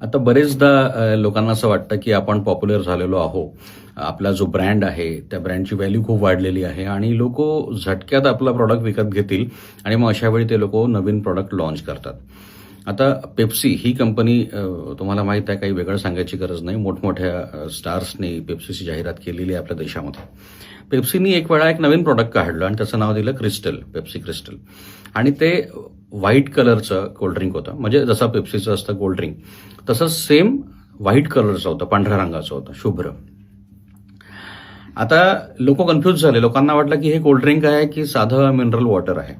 आता बरेचदा लोकांना असं वाटतं की आपण पॉप्युलर झालेलो आहो. आपला जो ब्रँड आहे, त्या ब्रँडची व्हॅल्यू खूप वाढलेली आहे आणि लोकं झटक्यात आपला प्रॉडक्ट विकत घेतील आणि मग अशावेळी ते लोकं नवीन प्रॉडक्ट लाँच करतात. आता पेप्सी ही कंपनी तुम्हाला माहीत आहे, काही वेगळं सांगायची गरज नाही. मोठमोठ्या स्टार्सनी पेप्सीची जाहिरात केलेली आहे आपल्या देशामध्ये. पेप्सीनी एक वेळा एक नवीन प्रॉडक्ट काढलं आणि त्याचं नाव दिलं क्रिस्टल, पेप्सी क्रिस्टल. आणि ते व्हाईट कलरचं कोल्ड्रिंक होतं. म्हणजे जसं पेप्सीचं असतं कोल्ड्रिंक, तसंच सेम व्हाईट कलरचं होतं, पांढऱ्या रंगाचं होतं, शुभ्र. आता लोक कन्फ्यूज झाले. लोकांना वाटलं की हे कोल्ड्रिंक आहे की साधं मिनरल वॉटर आहे.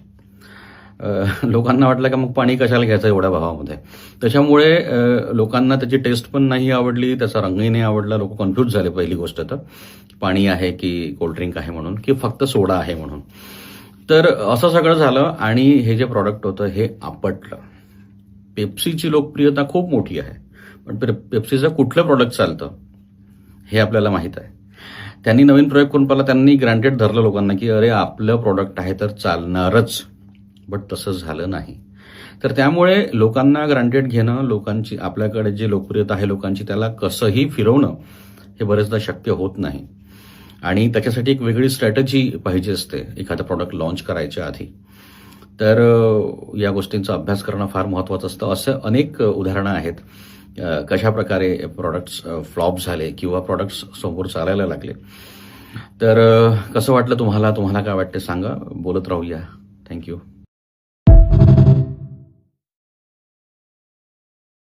लोकांना वाटलं की मग पाणी कशाला घ्यायचं एवढ्या भावामध्ये. त्याच्यामुळे लोकांना त्याची टेस्ट पण नाही आवडली, त्याचा रंगही नाही आवडला. लोक कन्फ्यूज झाले पहिली गोष्ट तर, पाणी आहे की कोल्ड्रिंक आहे म्हणून, की फक्त सोडा आहे म्हणून. तर असं सगळं झालं आणि हे जे प्रॉडक्ट होतं हे आपटलं. पेप्सीची लोकप्रियता खूप मोठी आहे, पण पेप्सीचं कुठलं प्रॉडक्ट चालतं हे आपल्याला माहीत आहे. त्यांनी नवीन प्रयोग करून पाहिला, त्यांनी ग्रँटेड धरलं लोकांना की अरे आपलं प्रॉडक्ट आहे तर चालणारच. बट तसं झालं नाही. तर त्यामुळे लोकांना ग्रँटेड घेणं, लोकांची आपल्याकडे जी लोकप्रियता आहे लोकांची, त्याला कसंही फिरवणं हे बरेचदा शक्य होत नाही. आणि त्याच्यासाठी एक वेगळी स्ट्रॅटेजी पाहिजे असते एखादं प्रॉडक्ट लॉन्च करायच्या आधी. तर या गोष्टींचा अभ्यास करणं फार महत्त्वाचं असतं. असं अनेक उदाहरणं आहेत कशा प्रकारे प्रॉडक्ट्स फ्लॉप झाले किंवा प्रॉडक्ट्स समोर चालायला लागले. तर कसं वाटलं तुम्हाला काय वाटतं सांगा. बोलत राहूया. थँक्यू.